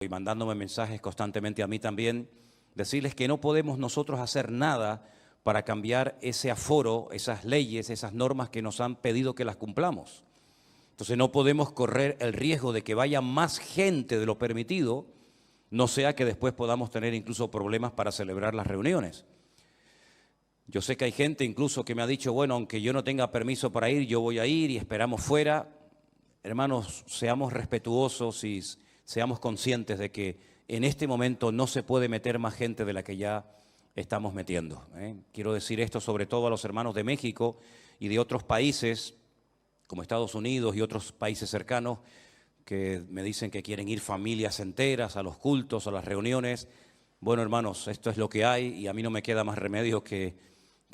y mandándome mensajes constantemente a mí también, decirles que no podemos nosotros hacer nada para cambiar ese aforo, esas leyes, esas normas que nos han pedido que las cumplamos. Entonces no podemos correr el riesgo de que vaya más gente de lo permitido, no sea que después podamos tener incluso problemas para celebrar las reuniones. Yo sé que hay gente incluso que me ha dicho, bueno, aunque yo no tenga permiso para ir, yo voy a ir y esperamos fuera. Hermanos, seamos respetuosos y seamos conscientes de que en este momento no se puede meter más gente de la que ya estamos metiendo. Quiero decir esto sobre todo a los hermanos de México y de otros países, como Estados Unidos y otros países cercanos, que me dicen que quieren ir familias enteras a los cultos, a las reuniones. Bueno, hermanos, esto es lo que hay y a mí no me queda más remedio que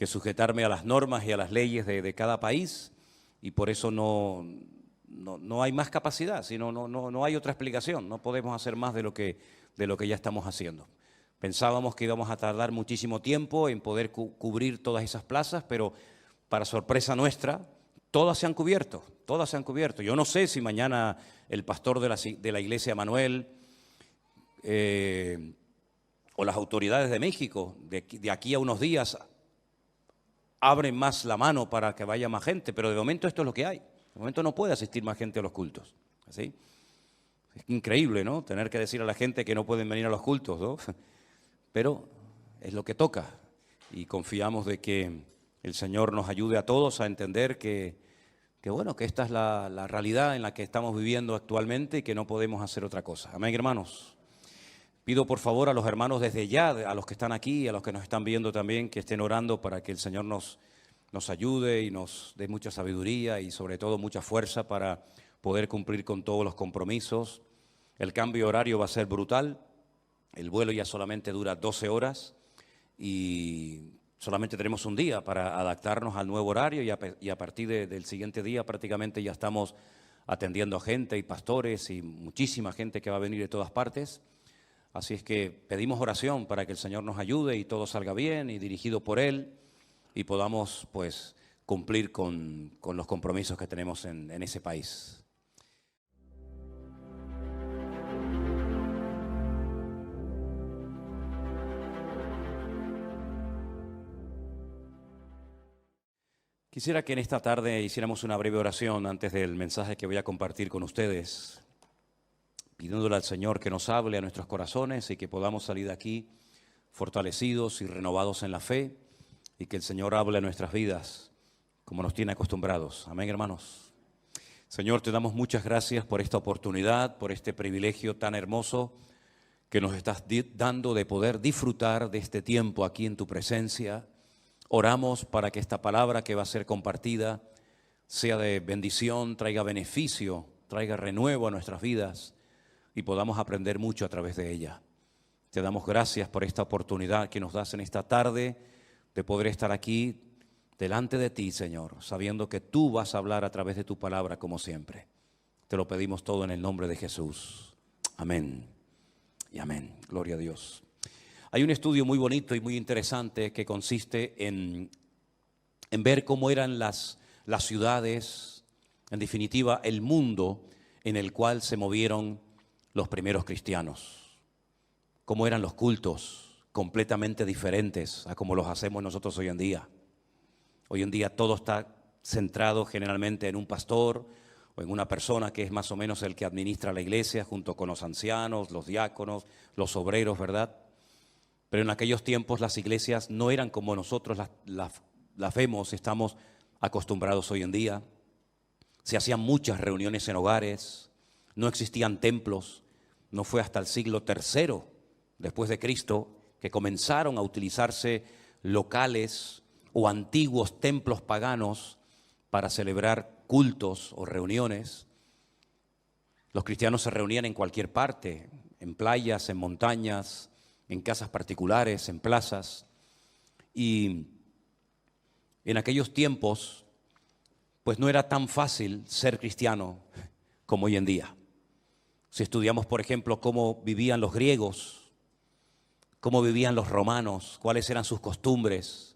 sujetarme a las normas y a las leyes de cada país, y por eso no hay más capacidad, sino no hay otra explicación. No podemos hacer más de lo que ya estamos haciendo. Pensábamos que íbamos a tardar muchísimo tiempo en poder cubrir todas esas plazas, pero para sorpresa nuestra, todas se han cubierto, todas se han cubierto. Yo no sé si mañana el pastor de la iglesia Manuel o las autoridades de México, de aquí a unos días, abren más la mano para que vaya más gente, pero de momento esto es lo que hay. De momento no puede asistir más gente a los cultos. ¿Sí? Es increíble, ¿no? Tener que decir a la gente que no pueden venir a los cultos, ¿no? Pero es lo que toca y confiamos de que el Señor nos ayude a todos a entender que bueno, que esta es la realidad en la que estamos viviendo actualmente y que no podemos hacer otra cosa. Amén, hermanos. Pido por favor a los hermanos desde ya, a los que están aquí y a los que nos están viendo también, que estén orando para que el Señor nos ayude y nos dé mucha sabiduría y sobre todo mucha fuerza para poder cumplir con todos los compromisos. El cambio horario va a ser brutal. El vuelo ya solamente dura 12 horas y solamente tenemos un día para adaptarnos al nuevo horario y a partir del siguiente día prácticamente ya estamos atendiendo a gente y pastores y muchísima gente que va a venir de todas partes. Así es que pedimos oración para que el Señor nos ayude y todo salga bien y dirigido por Él y podamos pues cumplir con los compromisos que tenemos en ese país. Quisiera que en esta tarde hiciéramos una breve oración antes del mensaje que voy a compartir con ustedes, pidiéndole al Señor que nos hable a nuestros corazones y que podamos salir de aquí fortalecidos y renovados en la fe y que el Señor hable a nuestras vidas como nos tiene acostumbrados. Amén, hermanos. Señor, te damos muchas gracias por esta oportunidad, por este privilegio tan hermoso que nos estás dando de poder disfrutar de este tiempo aquí en tu presencia. Oramos para que esta palabra que va a ser compartida sea de bendición, traiga beneficio, traiga renuevo a nuestras vidas y podamos aprender mucho a través de ella. Te damos gracias por esta oportunidad que nos das en esta tarde de poder estar aquí delante de ti, Señor, sabiendo que tú vas a hablar a través de tu palabra como siempre. Te lo pedimos todo en el nombre de Jesús. Amén y amén. Gloria a Dios. Hay un estudio muy bonito y muy interesante que consiste en ver cómo eran las ciudades, en definitiva, el mundo en el cual se movieron los primeros cristianos. Cómo eran los cultos, completamente diferentes a como los hacemos nosotros hoy en día. Hoy en día todo está centrado generalmente en un pastor o en una persona que es más o menos el que administra la iglesia junto con los ancianos, los diáconos, los obreros, ¿verdad? Pero en aquellos tiempos las iglesias no eran como nosotros las vemos, estamos acostumbrados hoy en día. Se hacían muchas reuniones en hogares, no existían templos. No fue hasta el siglo III después de Cristo que comenzaron a utilizarse locales o antiguos templos paganos para celebrar cultos o reuniones. Los cristianos se reunían en cualquier parte, en playas, en montañas, en casas particulares, en plazas. Y en aquellos tiempos, pues no era tan fácil ser cristiano como hoy en día. Si estudiamos, por ejemplo, cómo vivían los griegos, cómo vivían los romanos, cuáles eran sus costumbres,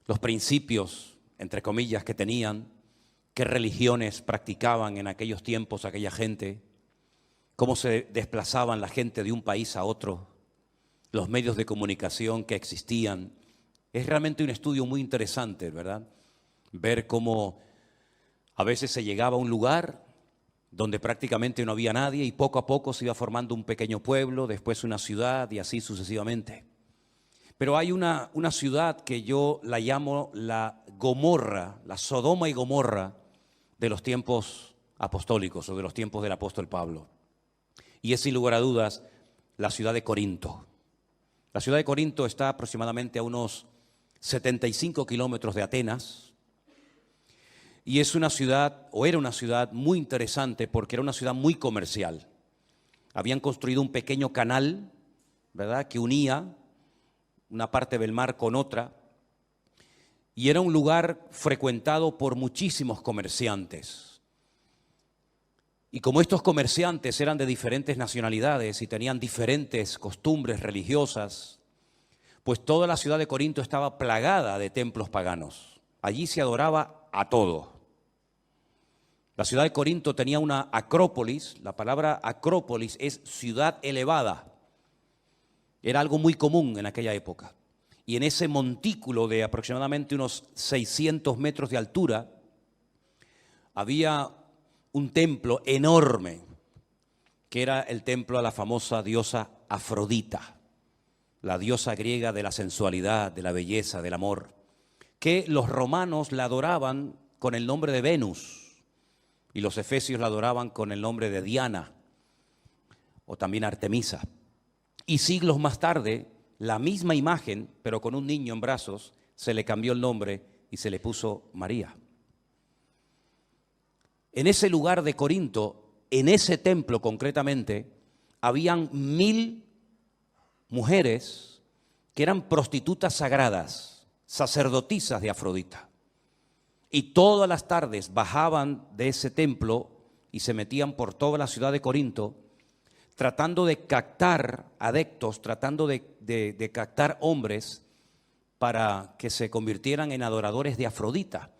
los principios, entre comillas, que tenían, qué religiones practicaban en aquellos tiempos aquella gente, cómo se desplazaban la gente de un país a otro, los medios de comunicación que existían. Es realmente un estudio muy interesante, ¿verdad? Ver cómo a veces se llegaba a un lugar donde prácticamente no había nadie y poco a poco se iba formando un pequeño pueblo, después una ciudad y así sucesivamente. Pero hay una ciudad que yo la llamo la Gomorra, la Sodoma y Gomorra de los tiempos apostólicos o de los tiempos del apóstol Pablo. Y es sin lugar a dudas la ciudad de Corinto. La ciudad de Corinto está aproximadamente a unos 75 kilómetros de Atenas. Y es una ciudad, o era una ciudad muy interesante porque era una ciudad muy comercial. Habían construido un pequeño canal, ¿verdad?, que unía una parte del mar con otra. Y era un lugar frecuentado por muchísimos comerciantes. Y como estos comerciantes eran de diferentes nacionalidades y tenían diferentes costumbres religiosas, pues toda la ciudad de Corinto estaba plagada de templos paganos. Allí se adoraba a todo. La ciudad de Corinto tenía una acrópolis. La palabra acrópolis es ciudad elevada. Era algo muy común en aquella época. Y en ese montículo de aproximadamente unos 600 metros de altura había un templo enorme, que era el templo a la famosa diosa Afrodita, la diosa griega de la sensualidad, de la belleza, del amor, que los romanos la adoraban con el nombre de Venus y los efesios la adoraban con el nombre de Diana o también Artemisa. Y siglos más tarde, la misma imagen, pero con un niño en brazos, se le cambió el nombre y se le puso María. En ese lugar de Corinto, en ese templo concretamente, habían 1000 mujeres que eran prostitutas sagradas, sacerdotisas de Afrodita. Y todas las tardes bajaban de ese templo y se metían por toda la ciudad de Corinto, tratando de captar adeptos, tratando de captar hombres para que se convirtieran en adoradores de Afrodita.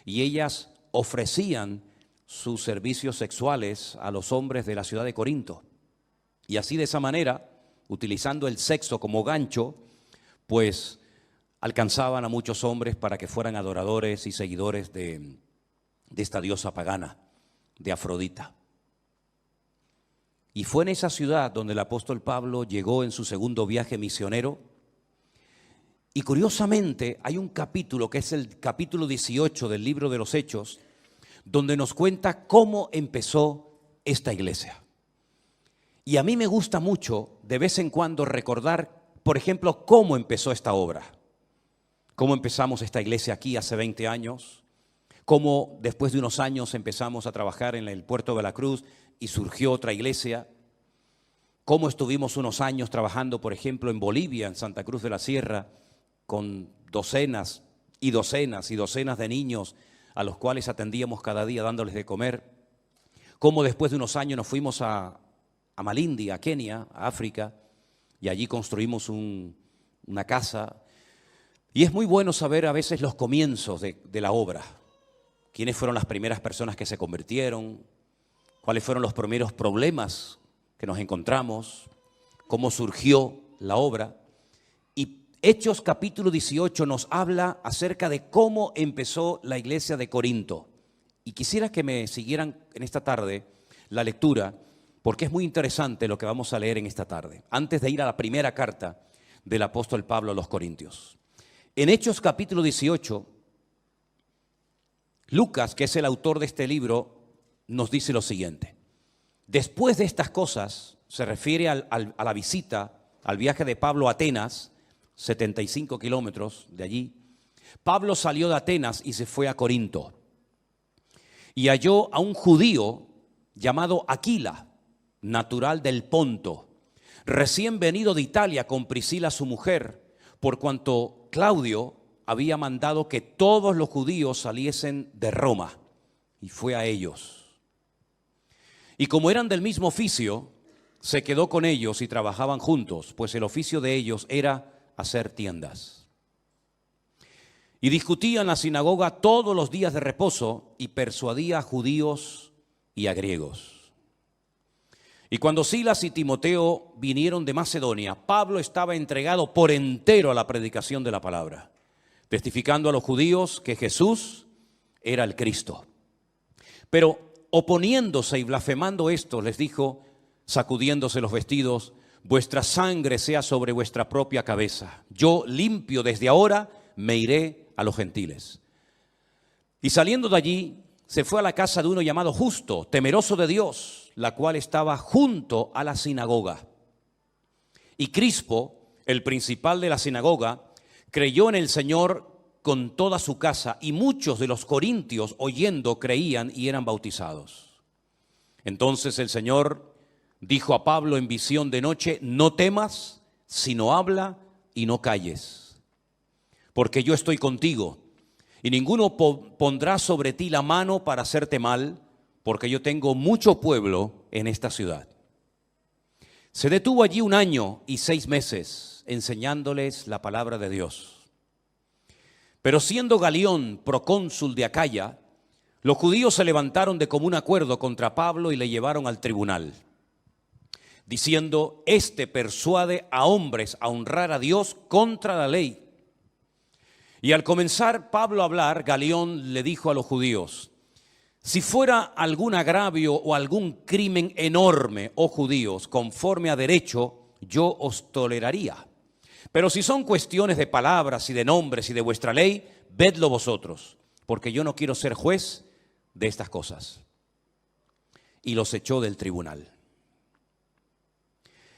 Y ellas ofrecían sus servicios sexuales a los hombres de la ciudad de Corinto. Y así, de esa manera, utilizando el sexo como gancho, pues alcanzaban a muchos hombres para que fueran adoradores y seguidores de esta diosa pagana, de Afrodita. Y fue en esa ciudad donde el apóstol Pablo llegó en su segundo viaje misionero. Y curiosamente hay un capítulo que es el capítulo 18 del libro de los Hechos, donde nos cuenta cómo empezó esta iglesia. Y a mí me gusta mucho de vez en cuando recordar, por ejemplo, cómo empezó esta obra. Cómo empezamos esta iglesia aquí hace 20 años, cómo después de unos años empezamos a trabajar en el puerto de Veracruz y surgió otra iglesia, cómo estuvimos unos años trabajando, por ejemplo, en Bolivia, en Santa Cruz de la Sierra, con docenas y docenas y docenas de niños a los cuales atendíamos cada día dándoles de comer, cómo después de unos años nos fuimos a Malindi, a Kenia, a África, y allí construimos una casa. Y es muy bueno saber a veces los comienzos de la obra, quiénes fueron las primeras personas que se convirtieron, cuáles fueron los primeros problemas que nos encontramos, cómo surgió la obra. Y Hechos capítulo 18 nos habla acerca de cómo empezó la iglesia de Corinto. Y quisiera que me siguieran en esta tarde la lectura, porque es muy interesante lo que vamos a leer en esta tarde, antes de ir a la primera carta del apóstol Pablo a los Corintios. En Hechos capítulo 18, Lucas, que es el autor de este libro, nos dice lo siguiente. Después de estas cosas, se refiere a la visita, al viaje de Pablo a Atenas, 75 kilómetros de allí. Pablo salió de Atenas y se fue a Corinto. Y halló a un judío llamado Aquila, natural del Ponto, recién venido de Italia con Priscila su mujer, por cuanto Claudio había mandado que todos los judíos saliesen de Roma, y fue a ellos. Y como eran del mismo oficio, se quedó con ellos y trabajaban juntos, pues el oficio de ellos era hacer tiendas. Y discutía en la sinagoga todos los días de reposo y persuadía a judíos y a griegos. Y cuando Silas y Timoteo vinieron de Macedonia, Pablo estaba entregado por entero a la predicación de la palabra, testificando a los judíos que Jesús era el Cristo. Pero oponiéndose y blasfemando esto, les dijo, sacudiéndose los vestidos: vuestra sangre sea sobre vuestra propia cabeza. Yo, limpio desde ahora, me iré a los gentiles. Y saliendo de allí, se fue a la casa de uno llamado Justo, temeroso de Dios, la cual estaba junto a la sinagoga. Y Crispo, el principal de la sinagoga, creyó en el Señor con toda su casa, y muchos de los corintios, oyendo, creían y eran bautizados. Entonces el Señor dijo a Pablo en visión de noche: no temas, sino habla y no calles, porque yo estoy contigo, y ninguno pondrá sobre ti la mano para hacerte mal, porque yo tengo mucho pueblo en esta ciudad. Se detuvo allí 1 año y 6 meses, enseñándoles la palabra de Dios. Pero siendo Galión procónsul de Acaya, los judíos se levantaron de común acuerdo contra Pablo y le llevaron al tribunal, diciendo: este persuade a hombres a honrar a Dios contra la ley. Y al comenzar Pablo a hablar, Galión le dijo a los judíos: si fuera algún agravio o algún crimen enorme, oh judíos, conforme a derecho, yo os toleraría. Pero si son cuestiones de palabras y de nombres y de vuestra ley, vedlo vosotros, porque yo no quiero ser juez de estas cosas. Y los echó del tribunal.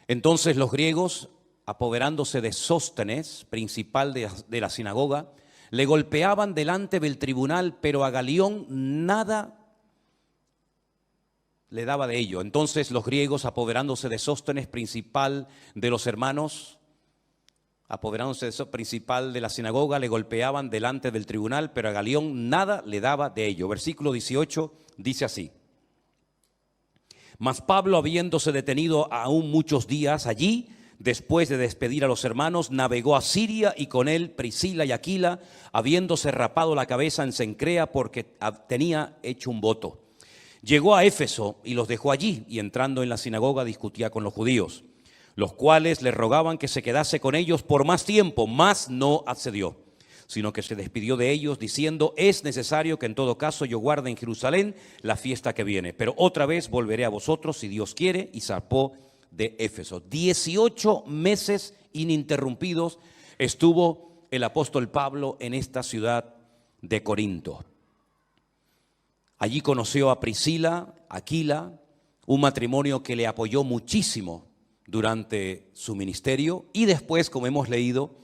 Entonces los griegos, apoderándose de Sóstenes, principal de la sinagoga, le golpeaban delante del tribunal, pero a Galión nada le daba de ello. Entonces los griegos, apoderándose de Sóstenes, principal de los hermanos, apoderándose de principal de la sinagoga, le golpeaban delante del tribunal, pero a Galión nada le daba de ello. Versículo 18 dice así: mas Pablo, habiéndose detenido aún muchos días allí, después de despedir a los hermanos, navegó a Siria, y con él Priscila y Aquila, habiéndose rapado la cabeza en Cencrea, porque tenía hecho un voto. Llegó a Éfeso y los dejó allí, y entrando en la sinagoga discutía con los judíos, los cuales le rogaban que se quedase con ellos por más tiempo, mas no accedió, sino que se despidió de ellos diciendo: es necesario que en todo caso yo guarde en Jerusalén la fiesta que viene, pero otra vez volveré a vosotros si Dios quiere. Y zarpó de Éfeso. 18 meses ininterrumpidos estuvo el apóstol Pablo en esta ciudad de Corinto. Allí conoció a Priscila, Aquila, un matrimonio que le apoyó muchísimo durante su ministerio, y después, como hemos leído,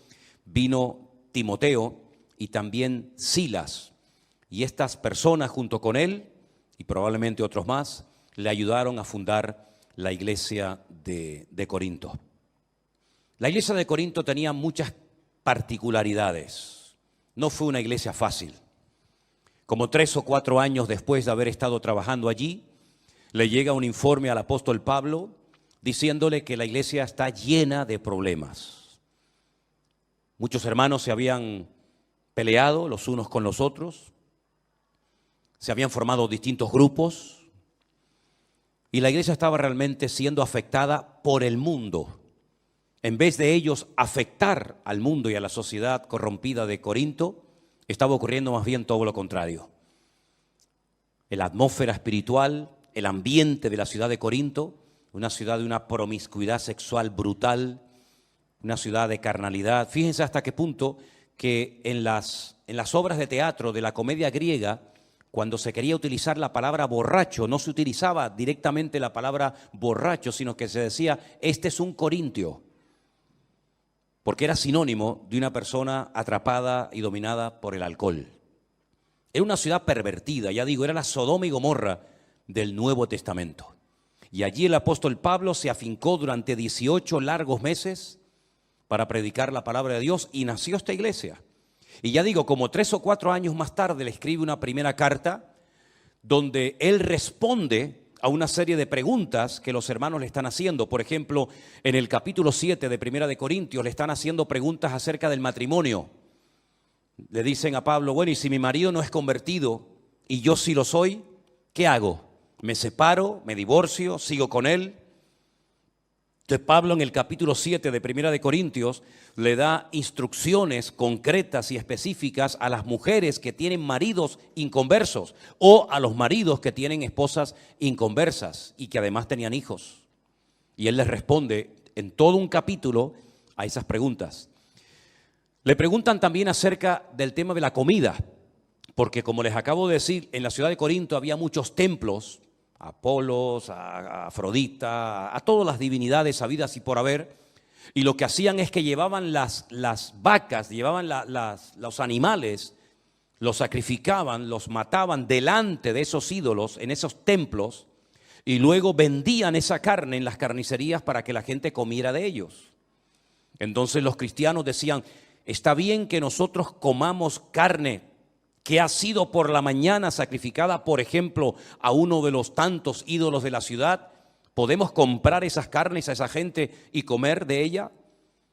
vino Timoteo y también Silas, y estas personas junto con él y probablemente otros más le ayudaron a fundar la iglesia de Corinto. La iglesia de Corinto tenía muchas particularidades. No fue una iglesia fácil. Como 3 o 4 años después de haber estado trabajando allí, le llega un informe al apóstol Pablo diciéndole que la iglesia está llena de problemas. Muchos hermanos se habían peleado los unos con los otros, se habían formado distintos grupos, y la iglesia estaba realmente siendo afectada por el mundo. En vez de ellos afectar al mundo y a la sociedad corrompida de Corinto, estaba ocurriendo más bien todo lo contrario. La atmósfera espiritual, el ambiente de la ciudad de Corinto, una ciudad de una promiscuidad sexual brutal, una ciudad de carnalidad. Fíjense hasta qué punto que en las obras de teatro de la comedia griega, cuando se quería utilizar la palabra borracho, no se utilizaba directamente la palabra borracho, sino que se decía: este es un corintio, porque era sinónimo de una persona atrapada y dominada por el alcohol. Era una ciudad pervertida, ya digo, era la Sodoma y Gomorra del Nuevo Testamento. Y allí el apóstol Pablo se afincó durante 18 largos meses para predicar la palabra de Dios, y nació esta iglesia. Y ya digo, como 3 o 4 años más tarde le escribe una primera carta donde él responde a una serie de preguntas que los hermanos le están haciendo. Por ejemplo, en el capítulo 7 de Primera de Corintios le están haciendo preguntas acerca del matrimonio. Le dicen a Pablo: bueno, y si mi marido no es convertido y yo sí lo soy, ¿qué hago? ¿Me separo? ¿Me divorcio? ¿Sigo con él? Entonces Pablo en el capítulo 7 de Primera de Corintios le da instrucciones concretas y específicas a las mujeres que tienen maridos inconversos o a los maridos que tienen esposas inconversas y que además tenían hijos. Y él les responde en todo un capítulo a esas preguntas. Le preguntan también acerca del tema de la comida, porque como les acabo de decir, en la ciudad de Corinto había muchos templos, a Apolos, a Afrodita, a todas las divinidades habidas y por haber, y lo que hacían es que llevaban las vacas, llevaban los animales, los sacrificaban, los mataban delante de esos ídolos, en esos templos, y luego vendían esa carne en las carnicerías para que la gente comiera de ellos. Entonces los cristianos decían, está bien que nosotros comamos carne que ha sido por la mañana sacrificada, por ejemplo, a uno de los tantos ídolos de la ciudad. ¿Podemos comprar esas carnes a esa gente y comer de ella?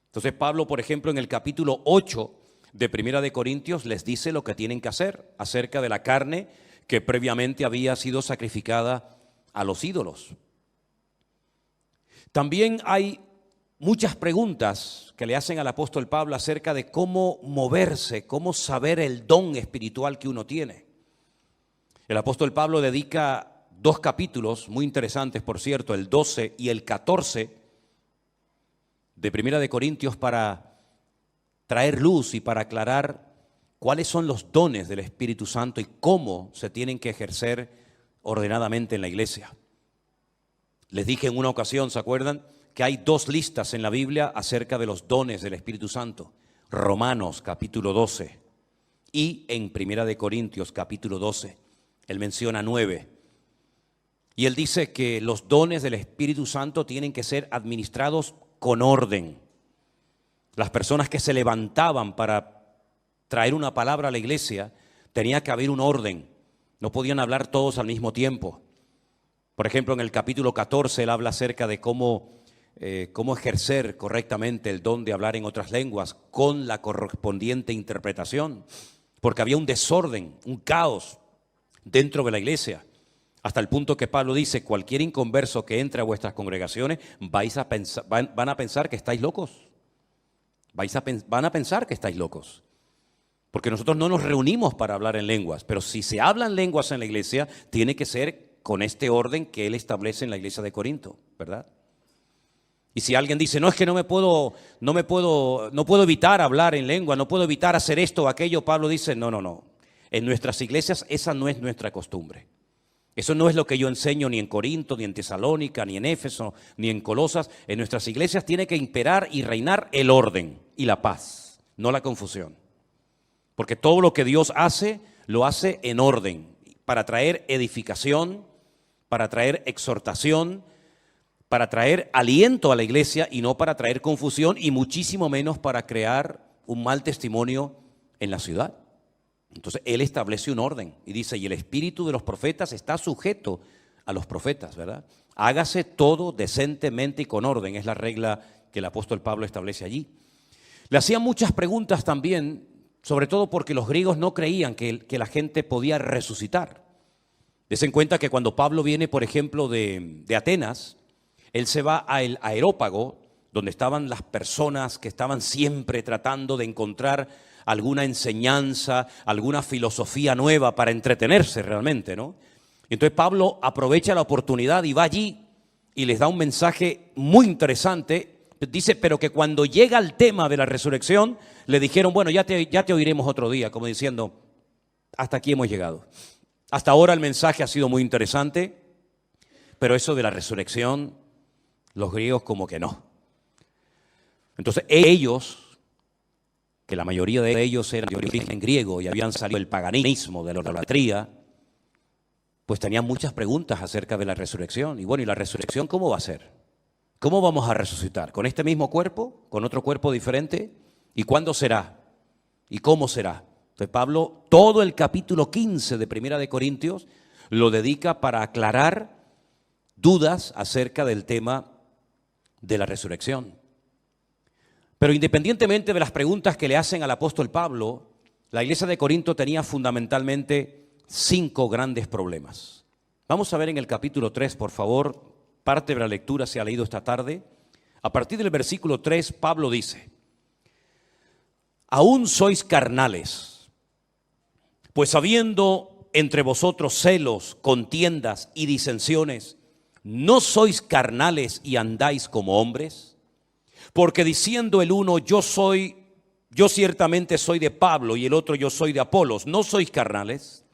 Entonces Pablo, por ejemplo, en el capítulo 8 de Primera de Corintios les dice lo que tienen que hacer acerca de la carne que previamente había sido sacrificada a los ídolos. También hay muchas preguntas que le hacen al apóstol Pablo acerca de cómo moverse, cómo saber el don espiritual que uno tiene. El apóstol Pablo dedica 2 capítulos muy interesantes, por cierto, el 12 y el 14 de Primera de Corintios para traer luz y para aclarar cuáles son los dones del Espíritu Santo y cómo se tienen que ejercer ordenadamente en la iglesia. Les dije en una ocasión, ¿se acuerdan?, que hay 2 listas en la Biblia acerca de los dones del Espíritu Santo. Romanos capítulo 12 y en Primera de Corintios capítulo 12. Él menciona 9. Y él dice que los dones del Espíritu Santo tienen que ser administrados con orden. Las personas que se levantaban para traer una palabra a la iglesia, tenía que haber un orden. No podían hablar todos al mismo tiempo. Por ejemplo, en el capítulo 14 él habla acerca de cómo ejercer correctamente el don de hablar en otras lenguas con la correspondiente interpretación, porque había un desorden, un caos dentro de la iglesia, hasta el punto que Pablo dice, cualquier inconverso que entre a vuestras congregaciones van a pensar que estáis locos, van a pensar que estáis locos, porque nosotros no nos reunimos para hablar en lenguas, pero si se hablan lenguas en la iglesia, tiene que ser con este orden que él establece en la iglesia de Corinto, ¿verdad? Y si alguien dice, no, es que no puedo evitar hablar en lengua, no puedo evitar hacer esto o aquello, Pablo dice, no. En nuestras iglesias esa no es nuestra costumbre. Eso no es lo que yo enseño ni en Corinto, ni en Tesalónica, ni en Éfeso, ni en Colosas. En nuestras iglesias tiene que imperar y reinar el orden y la paz, no la confusión. Porque todo lo que Dios hace, lo hace en orden, para traer edificación, para traer exhortación, para traer aliento a la iglesia y no para traer confusión y muchísimo menos para crear un mal testimonio en la ciudad. Entonces él establece un orden y dice, y el espíritu de los profetas está sujeto a los profetas, ¿verdad? Hágase todo decentemente y con orden, es la regla que el apóstol Pablo establece allí. Le hacían muchas preguntas también, sobre todo porque los griegos no creían que la gente podía resucitar. Des en cuenta que cuando Pablo viene, por ejemplo, de Atenas, él se va al Areópago, donde estaban las personas que estaban siempre tratando de encontrar alguna enseñanza, alguna filosofía nueva para entretenerse realmente, ¿no? Entonces Pablo aprovecha la oportunidad y va allí y les da un mensaje muy interesante. Dice, pero que cuando llega el tema de la resurrección, le dijeron, bueno, ya te oiremos otro día, como diciendo, hasta aquí hemos llegado. Hasta ahora el mensaje ha sido muy interesante, pero eso de la resurrección, los griegos como que no. Entonces ellos, que la mayoría de ellos eran de origen griego y habían salido del paganismo, de la idolatría, pues tenían muchas preguntas acerca de la resurrección. Y bueno, ¿y la resurrección cómo va a ser? ¿Cómo vamos a resucitar? ¿Con este mismo cuerpo? ¿Con otro cuerpo diferente? ¿Y cuándo será? ¿Y cómo será? Entonces Pablo, todo el capítulo 15 de Primera de Corintios lo dedica para aclarar dudas acerca del tema de la resurrección. Pero independientemente de las preguntas que le hacen al apóstol Pablo, la iglesia de Corinto tenía fundamentalmente 5 grandes problemas. Vamos a ver en el capítulo 3, por favor, parte de la lectura se ha leído esta tarde. A partir del versículo 3, Pablo dice: aún sois carnales, pues habiendo entre vosotros celos, contiendas y disensiones, ¿no sois carnales y andáis como hombres? Porque diciendo el uno, yo ciertamente soy de Pablo, y el otro, yo soy de Apolos, ¿no sois carnales?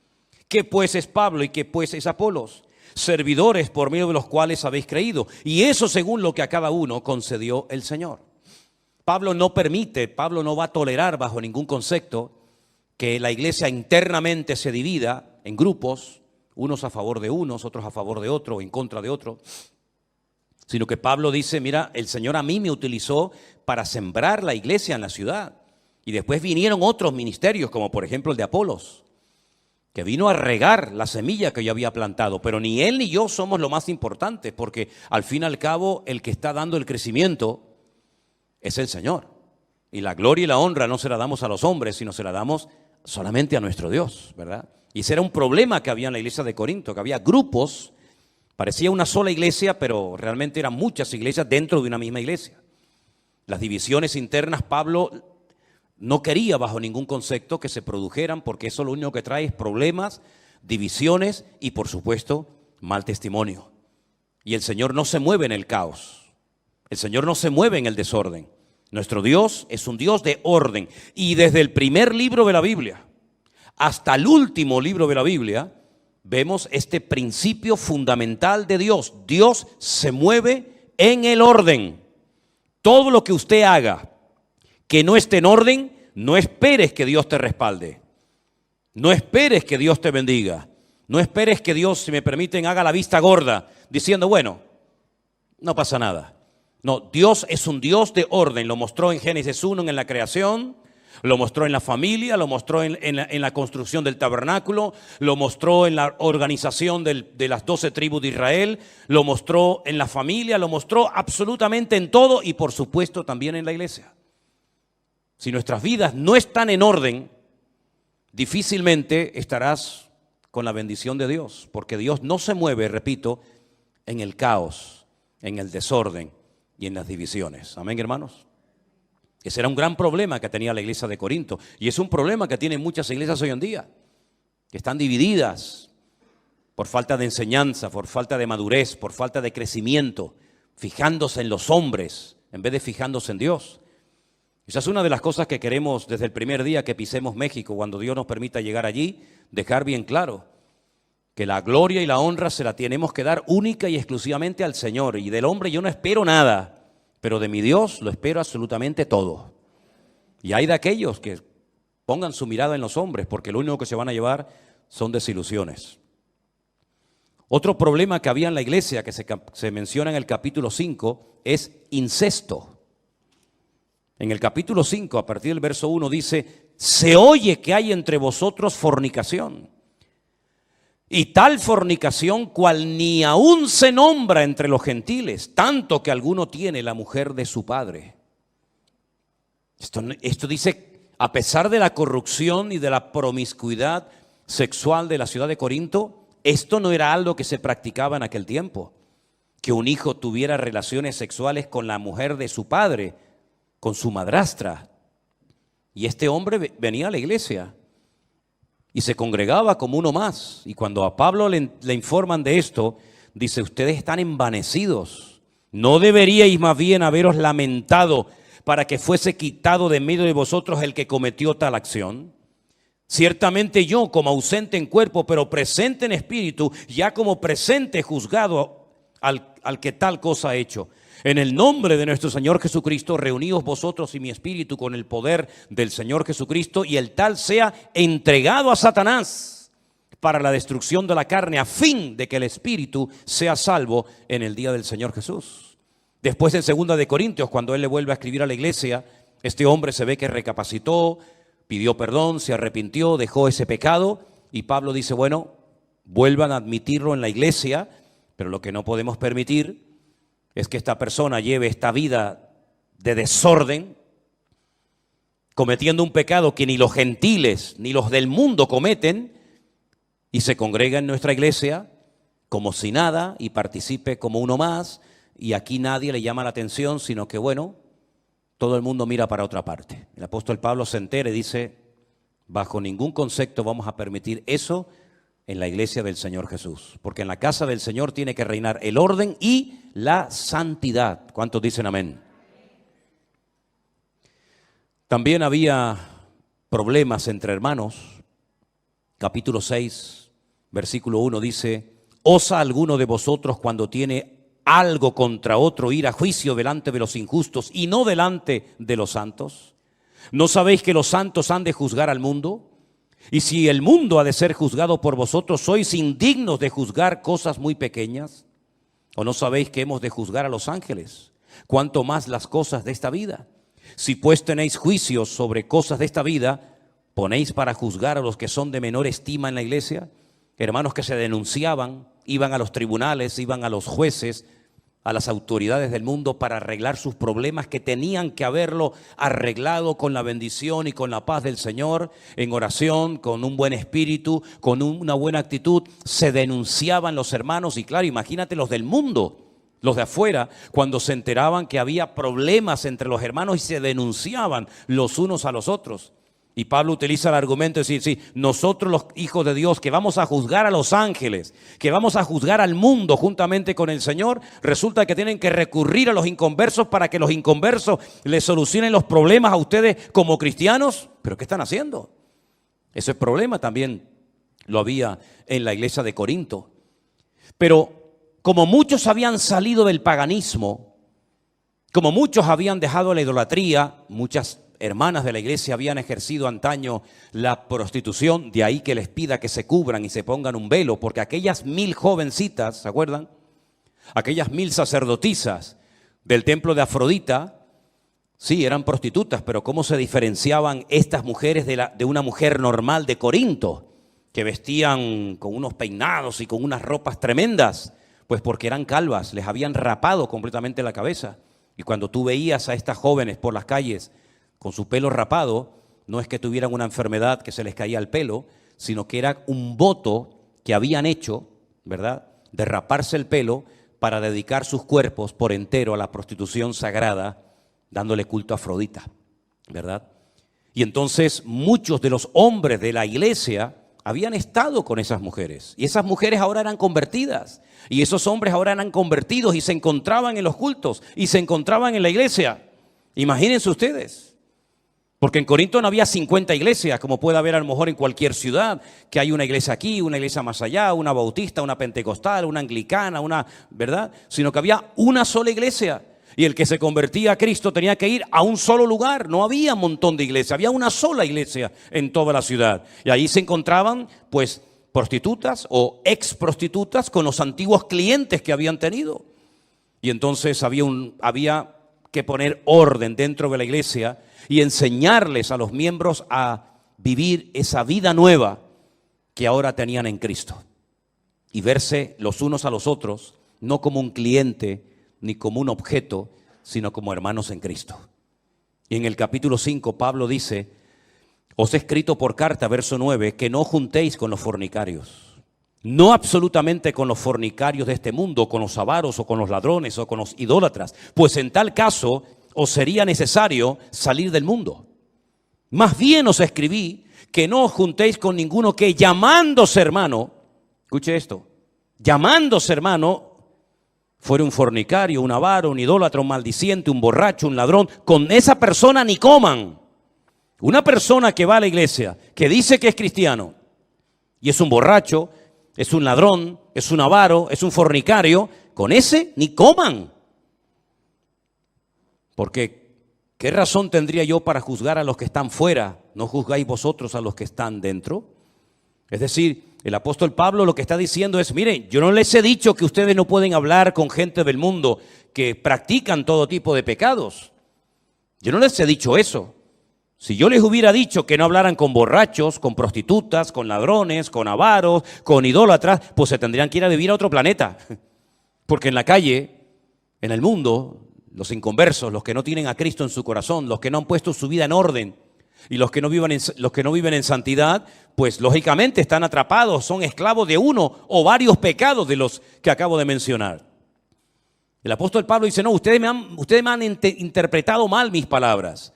¿Qué pues es Pablo y qué pues es Apolos? Servidores por medio de los cuales habéis creído, y eso según lo que a cada uno concedió el Señor. Pablo no va a tolerar bajo ningún concepto que la iglesia internamente se divida en grupos, unos a favor de unos, otros a favor de otro, en contra de otro, sino que Pablo dice: mira, el Señor a mí me utilizó para sembrar la iglesia en la ciudad, y después vinieron otros ministerios, como por ejemplo el de Apolos, que vino a regar la semilla que yo había plantado, pero ni él ni yo somos lo más importante, porque al fin y al cabo el que está dando el crecimiento es el Señor, y la gloria y la honra no se la damos a los hombres, sino se la damos solamente a nuestro Dios, ¿verdad? Y ese era un problema que había en la iglesia de Corinto, que había grupos, parecía una sola iglesia, pero realmente eran muchas iglesias dentro de una misma iglesia. Las divisiones internas, Pablo no quería bajo ningún concepto que se produjeran, porque eso lo único que trae es problemas, divisiones y, por supuesto, mal testimonio. Y el Señor no se mueve en el caos, el Señor no se mueve en el desorden. Nuestro Dios es un Dios de orden, y desde el primer libro de la Biblia hasta el último libro de la Biblia vemos este principio fundamental de Dios. Dios se mueve en el orden. Todo lo que usted haga que no esté en orden, no esperes que Dios te respalde. No esperes que Dios te bendiga. No esperes que Dios, si me permiten, haga la vista gorda, diciendo, bueno, no pasa nada. No, Dios es un Dios de orden. Lo mostró en Génesis 1 en la creación, lo mostró en la familia, lo mostró en la construcción del tabernáculo, lo mostró en la organización de las 12 tribus de Israel, lo mostró en la familia, lo mostró absolutamente en todo, y por supuesto también en la iglesia. Si nuestras vidas no están en orden, difícilmente estarás con la bendición de Dios, porque Dios no se mueve, repito, en el caos, en el desorden y en las divisiones. Amén, hermanos. Ese era un gran problema que tenía la iglesia de Corinto, y es un problema que tienen muchas iglesias hoy en día, que están divididas por falta de enseñanza, por falta de madurez, por falta de crecimiento, fijándose en los hombres en vez de fijándose en Dios. Esa es una de las cosas que queremos desde el primer día que pisemos México, cuando Dios nos permita llegar allí, dejar bien claro que la gloria y la honra se la tenemos que dar única y exclusivamente al Señor, y del hombre yo no espero nada, pero de mi Dios lo espero absolutamente todo. Y hay de aquellos que pongan su mirada en los hombres, porque lo único que se van a llevar son desilusiones. Otro problema que había en la iglesia, que se menciona en el capítulo 5, es incesto. En el capítulo 5, a partir del verso 1, dice: se oye que hay entre vosotros fornicación, y tal fornicación cual ni aún se nombra entre los gentiles, tanto que alguno tiene la mujer de su padre. Esto dice, a pesar de la corrupción y de la promiscuidad sexual de la ciudad de Corinto, esto no era algo que se practicaba en aquel tiempo, que un hijo tuviera relaciones sexuales con la mujer de su padre, con su madrastra. Y este hombre venía a la iglesia y se congregaba como uno más. Y cuando a Pablo le informan de esto, dice: ustedes están envanecidos. ¿No deberíais más bien haberos lamentado para que fuese quitado de medio de vosotros el que cometió tal acción? Ciertamente yo, como ausente en cuerpo, pero presente en espíritu, ya como presente juzgado al que tal cosa ha hecho. En el nombre de nuestro Señor Jesucristo, reuníos vosotros y mi espíritu con el poder del Señor Jesucristo, y el tal sea entregado a Satanás para la destrucción de la carne, a fin de que el espíritu sea salvo en el día del Señor Jesús. Después, en 2 de Corintios, cuando él le vuelve a escribir a la iglesia, este hombre se ve que recapacitó, pidió perdón, se arrepintió, dejó ese pecado, y Pablo dice: bueno, vuelvan a admitirlo en la iglesia, pero lo que no podemos permitir es que esta persona lleve esta vida de desorden, cometiendo un pecado que ni los gentiles ni los del mundo cometen, y se congrega en nuestra iglesia como si nada y participe como uno más y aquí nadie le llama la atención, sino que bueno, todo el mundo mira para otra parte. El apóstol Pablo se entera y dice, bajo ningún concepto vamos a permitir eso en la iglesia del Señor Jesús, porque en la casa del Señor tiene que reinar el orden y la santidad. ¿Cuántos dicen amén? También había problemas entre hermanos. Capítulo 6, versículo 1 dice, ¿osa alguno de vosotros cuando tiene algo contra otro ir a juicio delante de los injustos y no delante de los santos? ¿No sabéis que los santos han de juzgar al mundo? Y si el mundo ha de ser juzgado por vosotros, ¿sois indignos de juzgar cosas muy pequeñas? ¿O no sabéis que hemos de juzgar a los ángeles? ¿Cuánto más las cosas de esta vida? Si pues tenéis juicios sobre cosas de esta vida, ¿ponéis para juzgar a los que son de menor estima en la iglesia? Hermanos que se denunciaban, iban a los tribunales, iban a los jueces, a las autoridades del mundo para arreglar sus problemas que tenían que haberlo arreglado con la bendición y con la paz del Señor, en oración, con un buen espíritu, con una buena actitud. Se denunciaban los hermanos y claro, imagínate los del mundo, los de afuera, cuando se enteraban que había problemas entre los hermanos y se denunciaban los unos a los otros. Y Pablo utiliza el argumento de decir, sí, nosotros los hijos de Dios que vamos a juzgar a los ángeles, que vamos a juzgar al mundo juntamente con el Señor, resulta que tienen que recurrir a los inconversos para que los inconversos les solucionen los problemas a ustedes como cristianos. ¿Pero qué están haciendo? Ese problema también lo había en la iglesia de Corinto. Pero como muchos habían salido del paganismo, como muchos habían dejado la idolatría, muchas hermanas de la iglesia habían ejercido antaño la prostitución, de ahí que les pida que se cubran y se pongan un velo, porque aquellas 1000 jovencitas, ¿se acuerdan? Aquellas 1000 sacerdotisas del templo de Afrodita, sí, eran prostitutas, pero ¿cómo se diferenciaban estas mujeres de una mujer normal de Corinto, que vestían con unos peinados y con unas ropas tremendas? Pues porque eran calvas, les habían rapado completamente la cabeza. Y cuando tú veías a estas jóvenes por las calles con su pelo rapado, no es que tuvieran una enfermedad que se les caía el pelo, sino que era un voto que habían hecho, ¿verdad?, de raparse el pelo para dedicar sus cuerpos por entero a la prostitución sagrada, dándole culto a Afrodita, ¿verdad? Y entonces muchos de los hombres de la iglesia habían estado con esas mujeres, y esas mujeres ahora eran convertidas, y esos hombres ahora eran convertidos y se encontraban en los cultos, y se encontraban en la iglesia. Imagínense ustedes. Porque en Corinto no había 50 iglesias, como puede haber a lo mejor en cualquier ciudad, que hay una iglesia aquí, una iglesia más allá, una bautista, una pentecostal, una anglicana, ¿verdad? Sino que había una sola iglesia. Y el que se convertía a Cristo tenía que ir a un solo lugar. No había un montón de iglesias, había una sola iglesia en toda la ciudad. Y ahí se encontraban, pues, prostitutas o ex prostitutas con los antiguos clientes que habían tenido. Y entonces había que poner orden dentro de la iglesia y enseñarles a los miembros a vivir esa vida nueva que ahora tenían en Cristo. Y verse los unos a los otros, no como un cliente ni como un objeto, sino como hermanos en Cristo. Y en el capítulo 5 Pablo dice, os he escrito por carta, verso 9, que no juntéis con los fornicarios. No absolutamente con los fornicarios de este mundo, con los avaros o con los ladrones o con los idólatras, pues en tal caso os sería necesario salir del mundo. Más bien os escribí que no os juntéis con ninguno que llamándose hermano, escuche esto, llamándose hermano, fuera un fornicario, un avaro, un idólatra, un maldiciente, un borracho, un ladrón, con esa persona ni coman. Una persona que va a la iglesia, que dice que es cristiano, y es un borracho, es un ladrón, es un avaro, es un fornicario, con ese ni coman. Porque, ¿qué razón tendría yo para juzgar a los que están fuera? ¿No juzgáis vosotros a los que están dentro? Es decir, el apóstol Pablo lo que está diciendo es, miren, yo no les he dicho que ustedes no pueden hablar con gente del mundo que practican todo tipo de pecados. Yo no les he dicho eso. Si yo les hubiera dicho que no hablaran con borrachos, con prostitutas, con ladrones, con avaros, con idólatras, pues se tendrían que ir a vivir a otro planeta. Porque en la calle, en el mundo, los inconversos, los que no tienen a Cristo en su corazón, los que no han puesto su vida en orden y los que no viven en santidad, pues lógicamente están atrapados, son esclavos de uno o varios pecados de los que acabo de mencionar. El apóstol Pablo dice, no, ustedes me han interpretado mal mis palabras.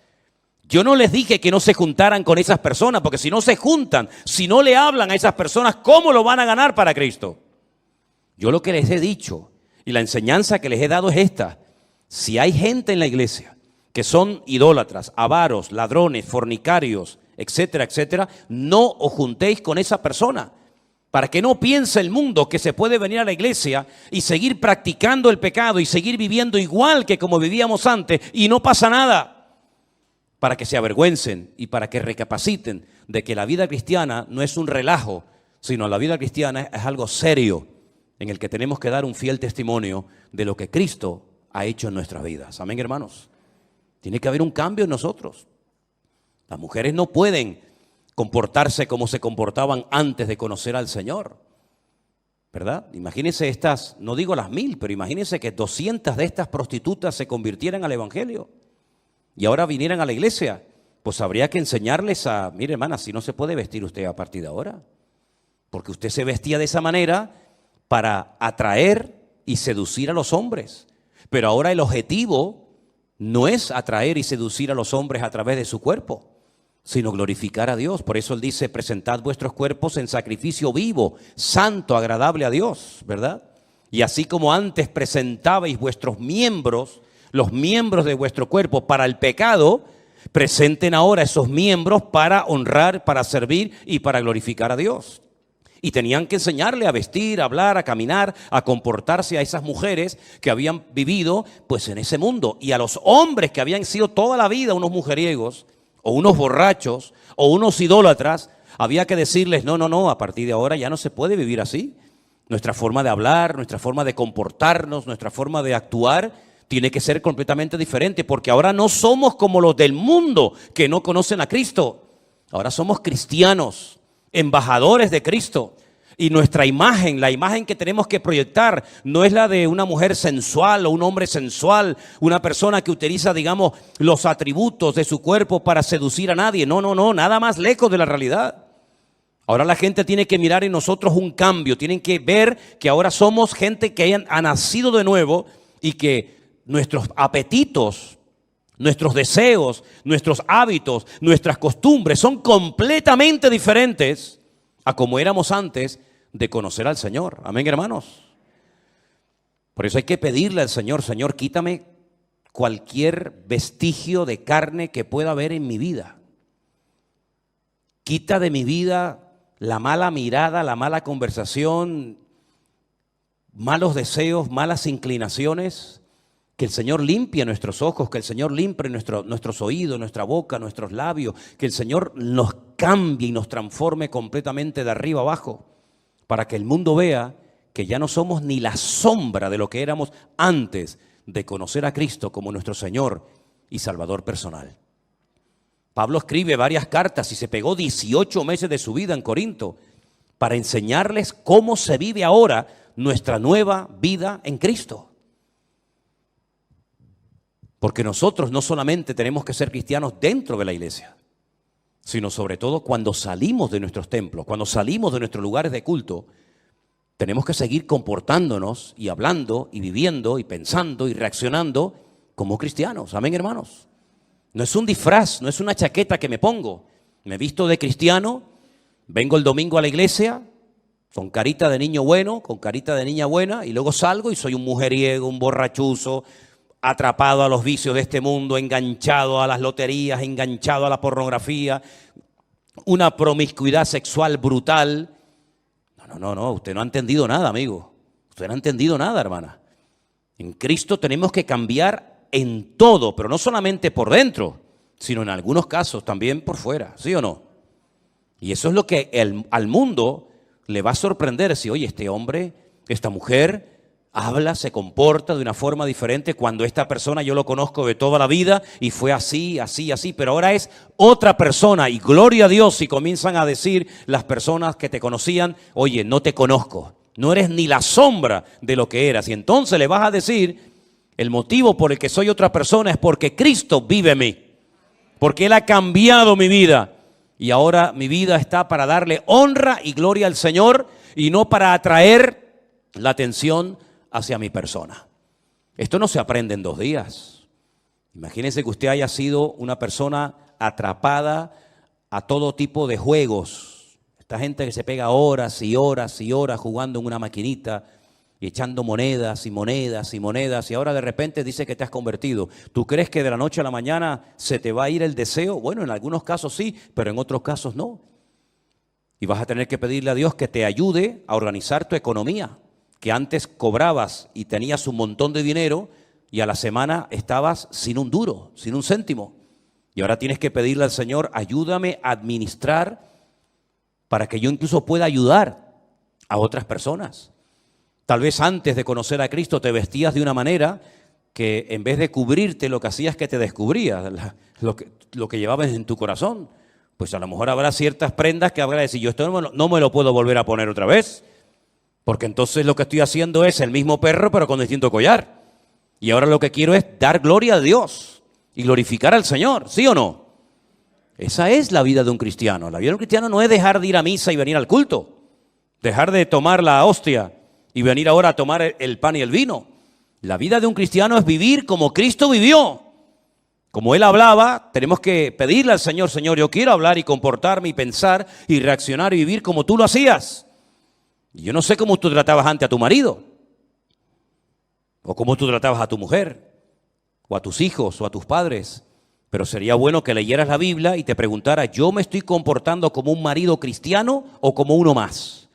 Yo no les dije que no se juntaran con esas personas, porque si no se juntan, si no le hablan a esas personas, ¿cómo lo van a ganar para Cristo? Yo lo que les he dicho y la enseñanza que les he dado es esta. Si hay gente en la iglesia que son idólatras, avaros, ladrones, fornicarios, etcétera, etcétera, no os juntéis con esa persona. Para que no piense el mundo que se puede venir a la iglesia y seguir practicando el pecado y seguir viviendo igual que como vivíamos antes y no pasa nada. Para que se avergüencen y para que recapaciten de que la vida cristiana no es un relajo, sino la vida cristiana es algo serio en el que tenemos que dar un fiel testimonio de lo que Cristo ha hecho en nuestras vidas. Amén, hermanos. Tiene que haber un cambio en nosotros. Las mujeres no pueden comportarse como se comportaban antes de conocer al Señor, ¿verdad? Imagínense estas, no digo las 1000, pero imagínense que 200 de estas prostitutas se convirtieran al evangelio y ahora vinieran a la iglesia. Pues habría que enseñarles a, mire hermana, si no se puede vestir usted a partir de ahora, porque usted se vestía de esa manera para atraer y seducir a los hombres, pero ahora el objetivo no es atraer y seducir a los hombres a través de su cuerpo, sino glorificar a Dios. Por eso Él dice, presentad vuestros cuerpos en sacrificio vivo, santo, agradable a Dios, ¿verdad? Y así como antes presentabais vuestros miembros, los miembros de vuestro cuerpo para el pecado, presenten ahora esos miembros para honrar, para servir y para glorificar a Dios. Y tenían que enseñarle a vestir, a hablar, a caminar, a comportarse a esas mujeres que habían vivido pues en ese mundo. Y a los hombres que habían sido toda la vida unos mujeriegos, o unos borrachos, o unos idólatras, había que decirles, no, a partir de ahora ya no se puede vivir así. Nuestra forma de hablar, nuestra forma de comportarnos, nuestra forma de actuar tiene que ser completamente diferente, porque ahora no somos como los del mundo que no conocen a Cristo. Ahora somos cristianos, embajadores de Cristo. Y nuestra imagen, la imagen que tenemos que proyectar, no es la de una mujer sensual o un hombre sensual, una persona que utiliza, digamos, los atributos de su cuerpo para seducir a nadie. No, nada más lejos de la realidad. Ahora la gente tiene que mirar en nosotros un cambio, tienen que ver que ahora somos gente que ha nacido de nuevo y que nuestros apetitos, nuestros deseos, nuestros hábitos, nuestras costumbres son completamente diferentes a como éramos antes de conocer al Señor. Amén, hermanos. Por eso hay que pedirle al Señor, Señor, quítame cualquier vestigio de carne que pueda haber en mi vida. Quita de mi vida la mala mirada, la mala conversación, malos deseos, malas inclinaciones. Que el Señor limpie nuestros ojos, que el Señor limpie nuestros oídos, nuestra boca, nuestros labios, que el Señor nos cambie y nos transforme completamente de arriba abajo, para que el mundo vea que ya no somos ni la sombra de lo que éramos antes de conocer a Cristo como nuestro Señor y Salvador personal. Pablo escribe varias cartas y se pegó 18 meses de su vida en Corinto para enseñarles cómo se vive ahora nuestra nueva vida en Cristo. Porque nosotros no solamente tenemos que ser cristianos dentro de la iglesia, sino sobre todo cuando salimos de nuestros templos, cuando salimos de nuestros lugares de culto, tenemos que seguir comportándonos y hablando y viviendo y pensando y reaccionando como cristianos. Amén, hermanos. No es un disfraz, no es una chaqueta que me pongo. Me visto de cristiano, vengo el domingo a la iglesia con carita de niño bueno, con carita de niña buena, y luego salgo y soy un mujeriego, un borrachuzo, atrapado a los vicios de este mundo, enganchado a las loterías, enganchado a la pornografía, una promiscuidad sexual brutal. No, usted no ha entendido nada, amigo. Usted no ha entendido nada, hermana. En Cristo tenemos que cambiar en todo, pero no solamente por dentro, sino en algunos casos también por fuera, ¿sí o no? Y eso es lo que al mundo le va a sorprender, si oye, este hombre, esta mujer habla, se comporta de una forma diferente cuando esta persona yo lo conozco de toda la vida y fue así, pero ahora es otra persona y gloria a Dios, y comienzan a decir las personas que te conocían, oye, no te conozco, no eres ni la sombra de lo que eras. Y entonces le vas a decir, el motivo por el que soy otra persona es porque Cristo vive en mí, porque Él ha cambiado mi vida y ahora mi vida está para darle honra y gloria al Señor y no para atraer la atención hacia mi persona. Esto no se aprende en 2 días. Imagínese que usted haya sido una persona atrapada a todo tipo de juegos. Esta gente que se pega horas y horas y horas jugando en una maquinita y echando monedas y monedas y monedas, y ahora de repente dice que te has convertido. ¿Tú crees que de la noche a la mañana se te va a ir el deseo? Bueno, en algunos casos sí, pero en otros casos no. Y vas a tener que pedirle a Dios que te ayude a organizar tu economía, que antes cobrabas y tenías un montón de dinero y a la semana estabas sin un duro, sin un céntimo. Y ahora tienes que pedirle al Señor, ayúdame a administrar para que yo incluso pueda ayudar a otras personas. Tal vez antes de conocer a Cristo te vestías de una manera que en vez de cubrirte lo que hacías que te descubría, lo que llevabas en tu corazón. Pues a lo mejor habrá ciertas prendas que habrá de decir, yo esto no me lo puedo volver a poner otra vez, porque entonces lo que estoy haciendo es el mismo perro pero con distinto collar. Y ahora lo que quiero es dar gloria a Dios y glorificar al Señor, ¿sí o no? Esa es la vida de un cristiano. La vida de un cristiano no es dejar de ir a misa y venir al culto, dejar de tomar la hostia y venir ahora a tomar el pan y el vino. La vida de un cristiano es vivir como Cristo vivió. Como Él hablaba, tenemos que pedirle al Señor, Señor, yo quiero hablar y comportarme y pensar y reaccionar y vivir como tú lo hacías. Y yo no sé cómo tú tratabas antes a tu marido, o cómo tú tratabas a tu mujer, o a tus hijos, o a tus padres. Pero sería bueno que leyeras la Biblia y te preguntaras, ¿yo me estoy comportando como un marido cristiano o como uno más?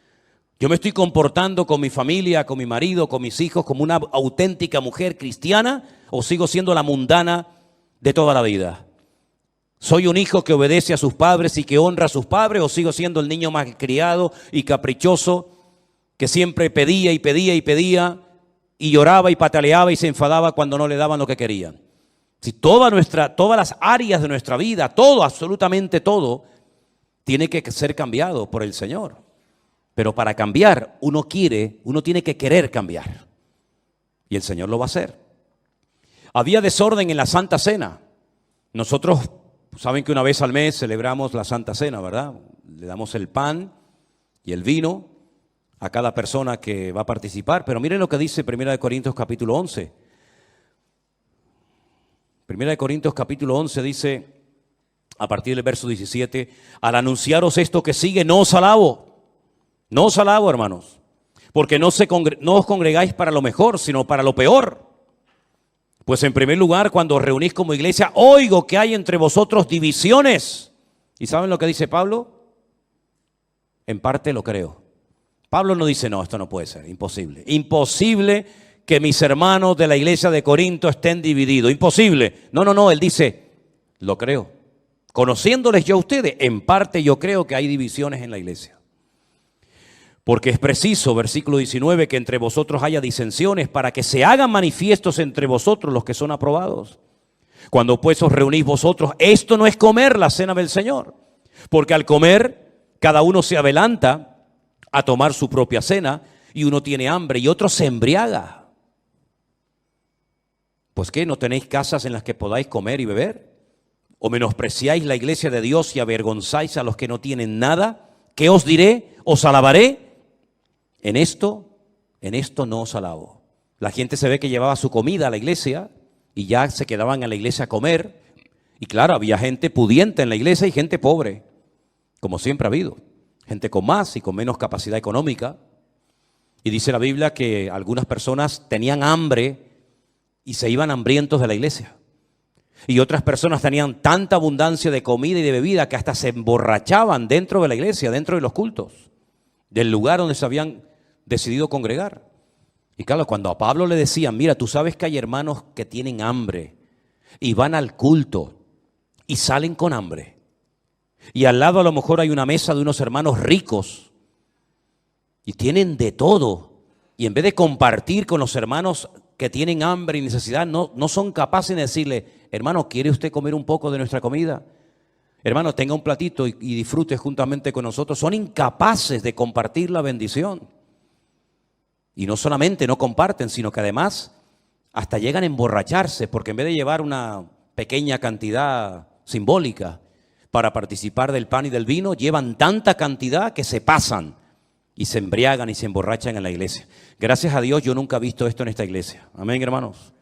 ¿Yo me estoy comportando con mi familia, con mi marido, con mis hijos, como una auténtica mujer cristiana o sigo siendo la mundana de toda la vida? ¿Soy un hijo que obedece a sus padres y que honra a sus padres o sigo siendo el niño malcriado y caprichoso que siempre pedía y pedía y pedía y lloraba y pataleaba y se enfadaba cuando no le daban lo que querían? Si todas las áreas de nuestra vida, todo, absolutamente todo, tiene que ser cambiado por el Señor. Pero para cambiar, uno tiene que querer cambiar. Y el Señor lo va a hacer. Había desorden en la Santa Cena. Nosotros, saben que una vez al mes celebramos la Santa Cena, ¿verdad? Le damos el pan y el vino a cada persona que va a participar. Pero miren lo que dice 1 Corintios capítulo 11. 1 Corintios capítulo 11 dice, a partir del verso 17, al anunciaros esto que sigue, no os alabo, hermanos, porque no os congregáis para lo mejor, sino para lo peor. Pues en primer lugar, cuando os reunís como iglesia, oigo que hay entre vosotros divisiones. ¿Y saben lo que dice Pablo? En parte lo creo. Pablo no dice, no, esto no puede ser, imposible. Imposible que mis hermanos de la iglesia de Corinto estén divididos. Imposible. No, él dice, lo creo. Conociéndoles yo a ustedes, en parte yo creo que hay divisiones en la iglesia. Porque es preciso, versículo 19, que entre vosotros haya disensiones para que se hagan manifiestos entre vosotros los que son aprobados. Cuando pues os reunís vosotros, esto no es comer la cena del Señor. Porque al comer, cada uno se adelanta a tomar su propia cena y uno tiene hambre y otro se embriaga. Pues ¿qué? ¿No tenéis casas en las que podáis comer y beber? ¿O menospreciáis la iglesia de Dios y avergonzáis a los que no tienen nada? ¿Qué os diré? ¿Os alabaré? En esto no os alabo. La gente se ve que llevaba su comida a la iglesia y ya se quedaban en la iglesia a comer. Y claro, había gente pudiente en la iglesia y gente pobre, como siempre ha habido. Gente con más y con menos capacidad económica. Y dice la Biblia que algunas personas tenían hambre y se iban hambrientos de la iglesia. Y otras personas tenían tanta abundancia de comida y de bebida que hasta se emborrachaban dentro de la iglesia, dentro de los cultos, del lugar donde se habían decidido congregar. Y claro, cuando a Pablo le decían, mira, tú sabes que hay hermanos que tienen hambre y van al culto y salen con hambre. Y al lado a lo mejor hay una mesa de unos hermanos ricos y tienen de todo. Y en vez de compartir con los hermanos que tienen hambre y necesidad, no son capaces de decirle, hermano, ¿quiere usted comer un poco de nuestra comida? Hermano, tenga un platito y disfrute juntamente con nosotros. Son incapaces de compartir la bendición. Y no solamente no comparten, sino que además hasta llegan a emborracharse, porque en vez de llevar una pequeña cantidad simbólica para participar del pan y del vino, llevan tanta cantidad que se pasan y se embriagan y se emborrachan en la iglesia. Gracias a Dios yo nunca he visto esto en esta iglesia. Amén, hermanos.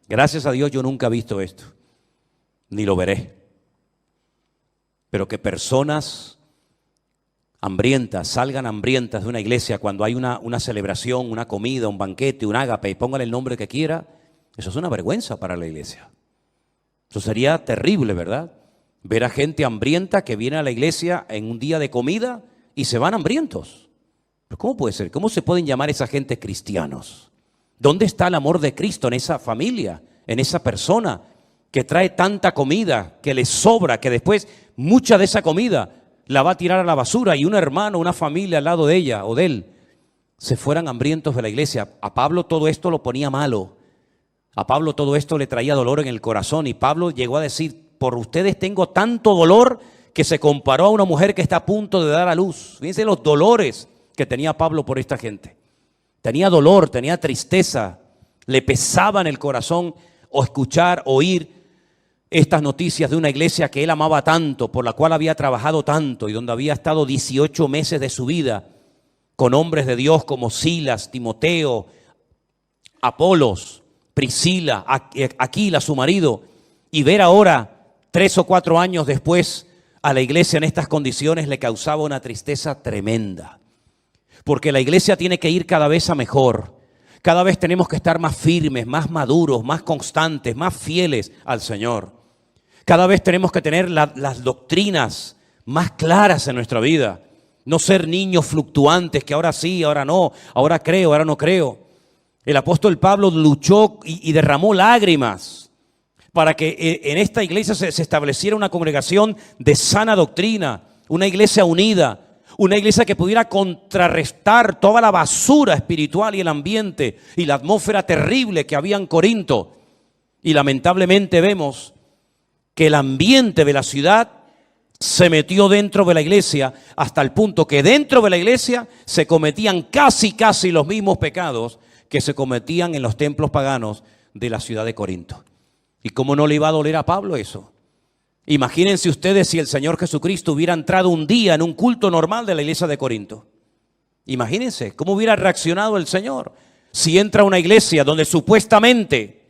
Gracias a Dios yo nunca he visto esto, ni lo veré. Pero que personas hambrientas salgan hambrientas de una iglesia cuando hay una celebración, una comida, un banquete, un ágape, y póngale el nombre que quiera, eso es una vergüenza para la iglesia. Eso sería terrible, ¿verdad? Ver a gente hambrienta que viene a la iglesia en un día de comida y se van hambrientos. ¿Pero cómo puede ser? ¿Cómo se pueden llamar esa gente cristianos? ¿Dónde está el amor de Cristo en esa familia, en esa persona que trae tanta comida, que le sobra, que después mucha de esa comida la va a tirar a la basura y un hermano, una familia al lado de ella o de él se fueran hambrientos de la iglesia? A Pablo todo esto lo ponía malo. A Pablo todo esto le traía dolor en el corazón y Pablo llegó a decir: por ustedes tengo tanto dolor, que se comparó a una mujer que está a punto de dar a luz. Fíjense los dolores que tenía Pablo por esta gente. Tenía dolor, tenía tristeza, le pesaba en el corazón o escuchar, oír estas noticias de una iglesia que él amaba tanto, por la cual había trabajado tanto y donde había estado 18 meses de su vida con hombres de Dios como Silas, Timoteo, Apolos, Priscila, Aquila, su marido, y ver ahora, 3 o 4 años después, a la iglesia en estas condiciones le causaba una tristeza tremenda. Porque la iglesia tiene que ir cada vez a mejor. Cada vez tenemos que estar más firmes, más maduros, más constantes, más fieles al Señor. Cada vez tenemos que tener las doctrinas más claras en nuestra vida. No ser niños fluctuantes que ahora sí, ahora no, ahora creo, ahora no creo. El apóstol Pablo luchó y derramó lágrimas para que en esta iglesia se estableciera una congregación de sana doctrina, una iglesia unida, una iglesia que pudiera contrarrestar toda la basura espiritual y el ambiente y la atmósfera terrible que había en Corinto. Y lamentablemente vemos que el ambiente de la ciudad se metió dentro de la iglesia hasta el punto que dentro de la iglesia se cometían casi los mismos pecados que se cometían en los templos paganos de la ciudad de Corinto. ¿Y cómo no le iba a doler a Pablo eso? Imagínense ustedes si el Señor Jesucristo hubiera entrado un día en un culto normal de la iglesia de Corinto. Imagínense cómo hubiera reaccionado el Señor si entra a una iglesia donde supuestamente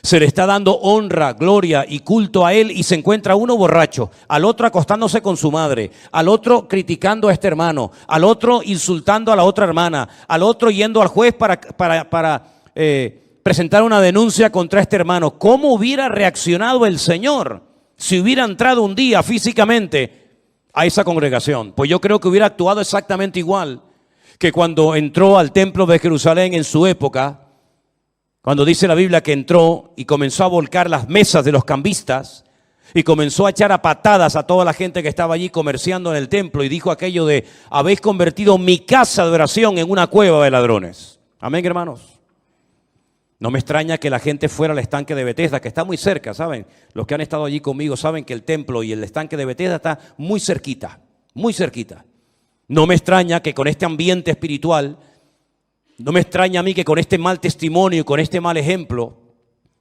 se le está dando honra, gloria y culto a Él y se encuentra uno borracho, al otro acostándose con su madre, al otro criticando a este hermano, al otro insultando a la otra hermana, al otro yendo al juez para presentar una denuncia contra este hermano. ¿Cómo hubiera reaccionado el Señor si hubiera entrado un día físicamente a esa congregación? Pues yo creo que hubiera actuado exactamente igual que cuando entró al templo de Jerusalén en su época, cuando dice la Biblia que entró y comenzó a volcar las mesas de los cambistas y comenzó a echar a patadas a toda la gente que estaba allí comerciando en el templo y dijo aquello de: habéis convertido mi casa de oración en una cueva de ladrones. Amén, hermanos. No me extraña que la gente fuera al estanque de Betesda, que está muy cerca, ¿saben? Los que han estado allí conmigo saben que el templo y el estanque de Betesda está muy cerquita, muy cerquita. No me extraña que con este ambiente espiritual, no me extraña a mí que con este mal testimonio y con este mal ejemplo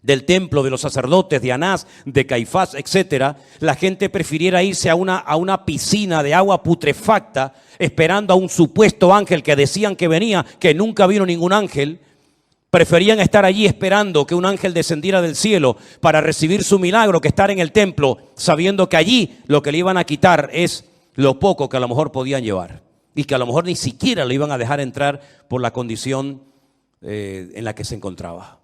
del templo, de los sacerdotes, de Anás, de Caifás, etcétera, la gente prefiriera irse a una piscina de agua putrefacta esperando a un supuesto ángel que decían que venía, que nunca vino ningún ángel. Preferían estar allí esperando que un ángel descendiera del cielo para recibir su milagro que estar en el templo, sabiendo que allí lo que le iban a quitar es lo poco que a lo mejor podían llevar y que a lo mejor ni siquiera le iban a dejar entrar por la condición en la que se encontraba.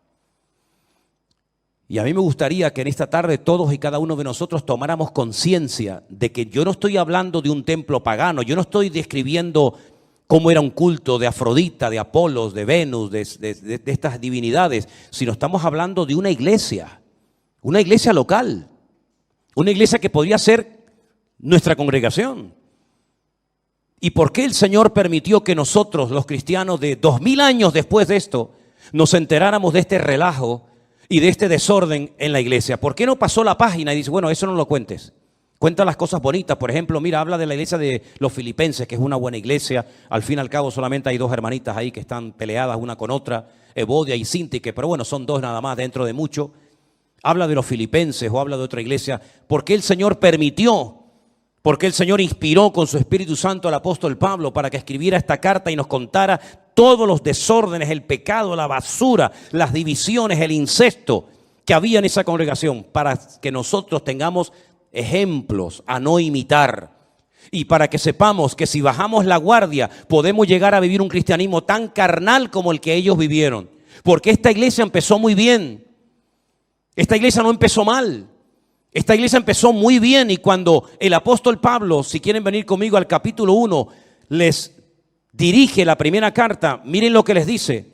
Y a mí me gustaría que en esta tarde todos y cada uno de nosotros tomáramos conciencia de que yo no estoy hablando de un templo pagano, yo no estoy describiendo cómo era un culto de Afrodita, de Apolos, de Venus, de estas divinidades, sino estamos hablando de una iglesia local, una iglesia que podría ser nuestra congregación. ¿Y por qué el Señor permitió que nosotros, los cristianos de 2000 años después de esto, nos enteráramos de este relajo y de este desorden en la iglesia? ¿Por qué no pasó la página y dice: bueno, eso no lo cuentes? Cuenta las cosas bonitas. Por ejemplo, mira, habla de la iglesia de los filipenses, que es una buena iglesia. Al fin y al cabo solamente hay 2 hermanitas ahí que están peleadas una con otra, Evodia y Síntique, pero bueno, son 2 nada más dentro de mucho. Habla de los filipenses o habla de otra iglesia. ¿Por qué el Señor permitió Porque el Señor inspiró con su Espíritu Santo al apóstol Pablo para que escribiera esta carta y nos contara todos los desórdenes, el pecado, la basura, las divisiones, el incesto que había en esa congregación, para que nosotros tengamos ejemplos a no imitar. Y para que sepamos que si bajamos la guardia podemos llegar a vivir un cristianismo tan carnal como el que ellos vivieron. Porque esta iglesia empezó muy bien. Esta iglesia no empezó mal. Esta iglesia empezó muy bien, y cuando el apóstol Pablo, si quieren venir conmigo al capítulo 1, les dirige la primera carta, miren lo que les dice.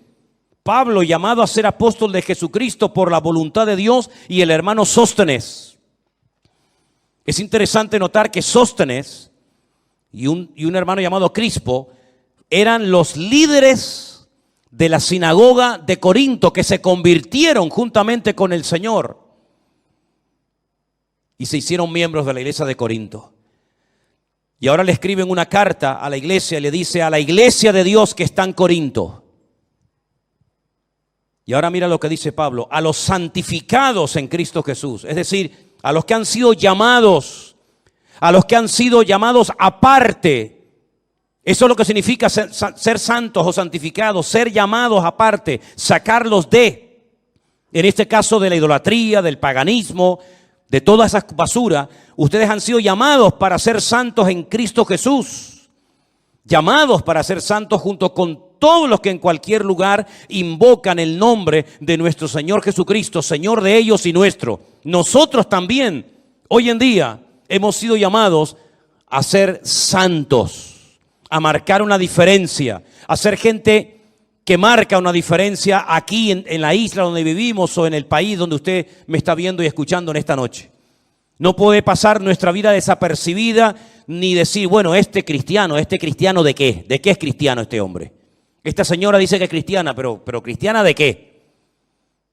Pablo, llamado a ser apóstol de Jesucristo por la voluntad de Dios, y el hermano Sóstenes. Es interesante notar que Sóstenes y un hermano llamado Crispo eran los líderes de la sinagoga de Corinto, que se convirtieron juntamente con el Señor y se hicieron miembros de la iglesia de Corinto. Y ahora le escriben una carta a la iglesia y le dice: a la iglesia de Dios que está en Corinto. Y ahora mira lo que dice Pablo: a los santificados en Cristo Jesús. Es decir, a los que han sido llamados, a los que han sido llamados aparte. Eso es lo que significa ser santos o santificados, ser llamados aparte, sacarlos de, en este caso, de la idolatría, del paganismo, de toda esa basura. Ustedes han sido llamados para ser santos en Cristo Jesús. Llamados para ser santos junto con todos los que en cualquier lugar invocan el nombre de nuestro Señor Jesucristo, Señor de ellos y nuestro. Nosotros también, hoy en día, hemos sido llamados a ser santos, a marcar una diferencia, a ser gente que marca una diferencia aquí en la isla donde vivimos o en el país donde usted me está viendo y escuchando en esta noche. No puede pasar nuestra vida desapercibida ni decir, bueno, ¿este cristiano de qué? ¿De qué es cristiano este hombre? Esta señora dice que es cristiana, pero ¿cristiana de qué?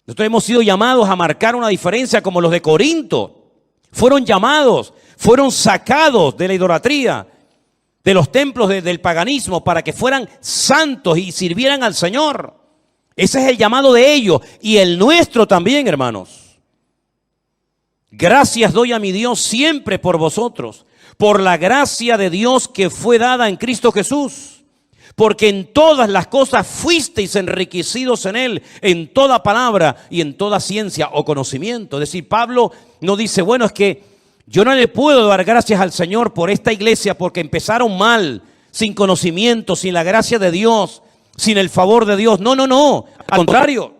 Nosotros hemos sido llamados a marcar una diferencia como los de Corinto. Fueron llamados, fueron sacados de la idolatría, de los templos del paganismo, para que fueran santos y sirvieran al Señor. Ese es el llamado de ellos y el nuestro también, hermanos. Gracias doy a mi Dios siempre por vosotros, por la gracia de Dios que fue dada en Cristo Jesús, porque en todas las cosas fuisteis enriquecidos en Él, en toda palabra y en toda ciencia o conocimiento. Es decir, Pablo no dice, bueno, es que yo no le puedo dar gracias al Señor por esta iglesia porque empezaron mal, sin conocimiento, sin la gracia de Dios, sin el favor de Dios. No, al contrario.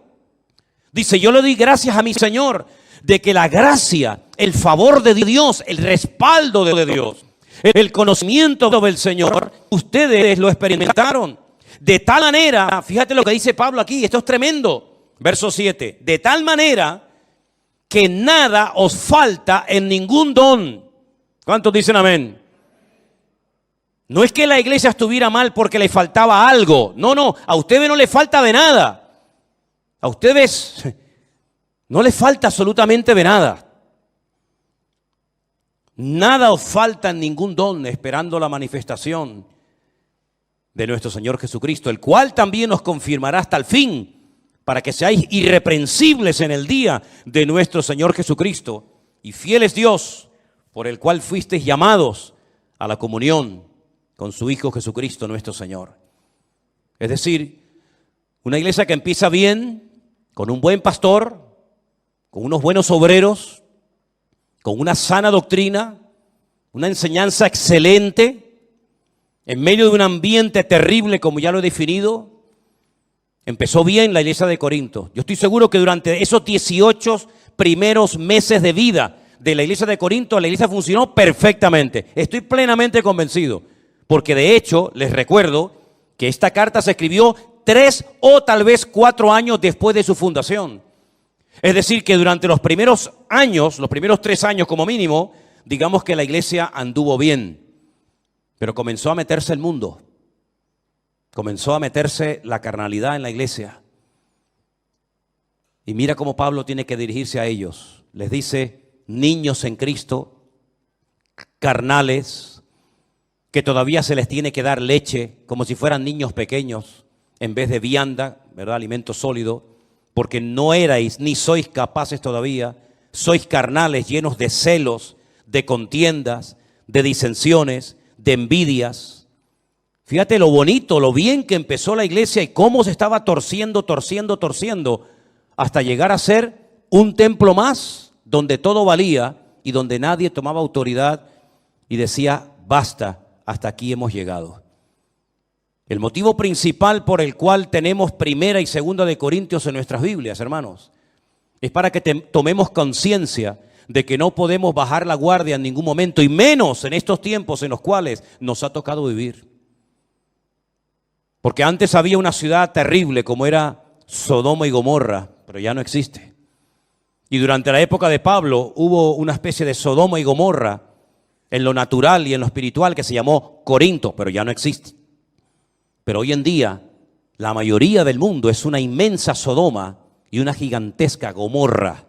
Dice, yo le doy gracias a mi Señor de que la gracia, el favor de Dios, el respaldo de Dios, el conocimiento del Señor, ustedes lo experimentaron. De tal manera, fíjate lo que dice Pablo aquí, esto es tremendo. Verso 7, de tal manera que nada os falta en ningún don. ¿Cuántos dicen amén? No es que la iglesia estuviera mal porque le faltaba algo. No, a ustedes no les falta de nada. A ustedes no les falta absolutamente de nada. Nada os falta en ningún don, esperando la manifestación de nuestro Señor Jesucristo, el cual también os confirmará hasta el fin, para que seáis irreprensibles en el día de nuestro Señor Jesucristo. Y fiel es Dios, por el cual fuisteis llamados a la comunión con su Hijo Jesucristo nuestro Señor. Es decir, una iglesia que empieza bien, con un buen pastor, con unos buenos obreros, con una sana doctrina, una enseñanza excelente, en medio de un ambiente terrible como ya lo he definido. Empezó bien la iglesia de Corinto. Yo estoy seguro que durante esos 18 primeros meses de vida de la iglesia de Corinto, la iglesia funcionó perfectamente. Estoy plenamente convencido, porque de hecho les recuerdo que esta carta se escribió 3 o tal vez 4 años después de su fundación. Es decir, que durante los primeros años, los primeros 3 años como mínimo, digamos que la iglesia anduvo bien, pero comenzó a meterse el mundo. Comenzó a meterse la carnalidad en la iglesia. Y mira cómo Pablo tiene que dirigirse a ellos. Les dice, niños en Cristo, carnales, que todavía se les tiene que dar leche, como si fueran niños pequeños, en vez de vianda, ¿verdad? Alimento sólido, porque no erais ni sois capaces todavía, sois carnales, llenos de celos, de contiendas, de disensiones, de envidias. Fíjate lo bonito, lo bien que empezó la iglesia y cómo se estaba torciendo, hasta llegar a ser un templo más donde todo valía y donde nadie tomaba autoridad y decía, basta, hasta aquí hemos llegado. El motivo principal por el cual tenemos Primera y Segunda de Corintios en nuestras Biblias, hermanos, es para que tomemos conciencia de que no podemos bajar la guardia en ningún momento, y menos en estos tiempos en los cuales nos ha tocado vivir. Porque antes había una ciudad terrible como era Sodoma y Gomorra, pero ya no existe. Y durante la época de Pablo hubo una especie de Sodoma y Gomorra en lo natural y en lo espiritual que se llamó Corinto, pero ya no existe. Pero hoy en día la mayoría del mundo es una inmensa Sodoma y una gigantesca Gomorra,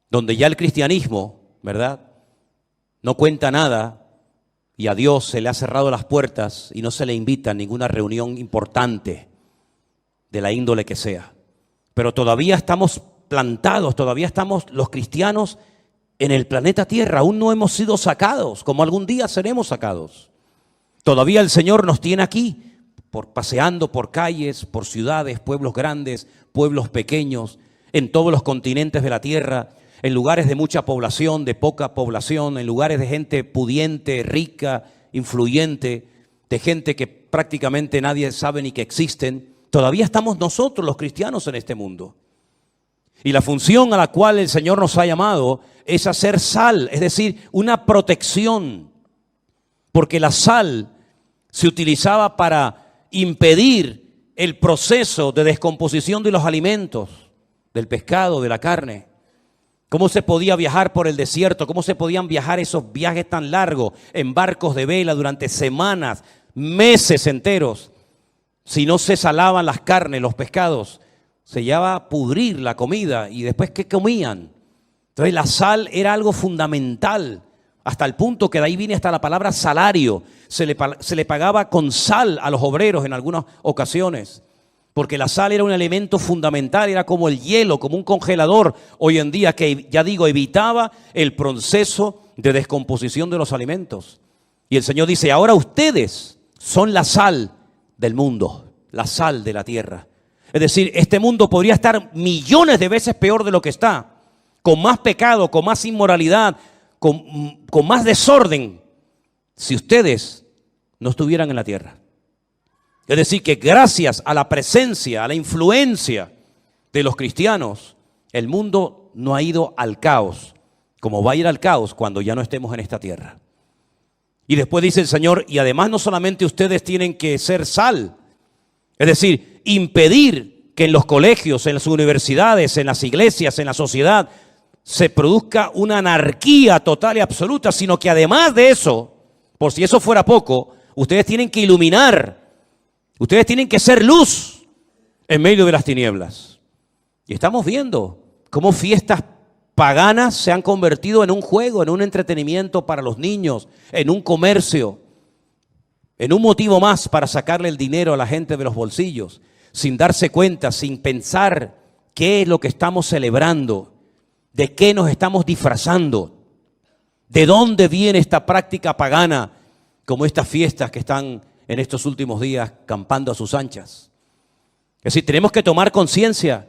donde ya el cristianismo, ¿verdad?, no cuenta nada y a Dios se le ha cerrado las puertas y no se le invita a ninguna reunión importante de la índole que sea. Pero todavía estamos plantados, todavía estamos los cristianos en el planeta Tierra, aún no hemos sido sacados, como algún día seremos sacados. Todavía el Señor nos tiene aquí, paseando por calles, por ciudades, pueblos grandes, pueblos pequeños, en todos los continentes de la tierra, en lugares de mucha población, de poca población, en lugares de gente pudiente, rica, influyente, de gente que prácticamente nadie sabe ni que existen. Todavía estamos nosotros los cristianos en este mundo. Y la función a la cual el Señor nos ha llamado es hacer sal, es decir, una protección. Porque la sal se utilizaba para impedir el proceso de descomposición de los alimentos, del pescado, de la carne. ¿Cómo se podía viajar por el desierto? ¿Cómo se podían viajar esos viajes tan largos en barcos de vela durante semanas, meses enteros? Si no se salaban las carnes, los pescados, se llevaba a pudrir la comida y después ¿qué comían? Entonces la sal era algo fundamental, hasta el punto que de ahí viene hasta la palabra salario. Se le pagaba con sal a los obreros en algunas ocasiones, porque la sal era un elemento fundamental, era como el hielo, como un congelador hoy en día que, ya digo, evitaba el proceso de descomposición de los alimentos. Y el Señor dice, ahora ustedes son la sal del mundo, la sal de la tierra. Es decir, este mundo podría estar millones de veces peor de lo que está, con más pecado, con más inmoralidad, con más desorden, si ustedes no estuvieran en la tierra. Es decir, que gracias a la presencia, a la influencia de los cristianos, el mundo no ha ido al caos, como va a ir al caos cuando ya no estemos en esta tierra. Y después dice el Señor, y además no solamente ustedes tienen que ser sal, es decir, impedir que en los colegios, en las universidades, en las iglesias, en la sociedad, se produzca una anarquía total y absoluta, sino que además de eso, por si eso fuera poco, ustedes tienen que iluminar. Ustedes tienen que ser luz en medio de las tinieblas. Y estamos viendo cómo fiestas paganas se han convertido en un juego, en un entretenimiento para los niños, en un comercio, en un motivo más para sacarle el dinero a la gente de los bolsillos, sin darse cuenta, sin pensar qué es lo que estamos celebrando, de qué nos estamos disfrazando, de dónde viene esta práctica pagana, como estas fiestas que están en estos últimos días campando a sus anchas. Es decir, tenemos que tomar conciencia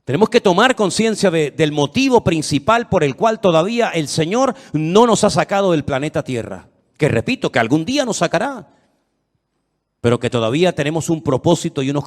del motivo principal por el cual todavía el Señor no nos ha sacado del planeta Tierra. Que repito, que algún día nos sacará, pero que todavía tenemos un propósito y unos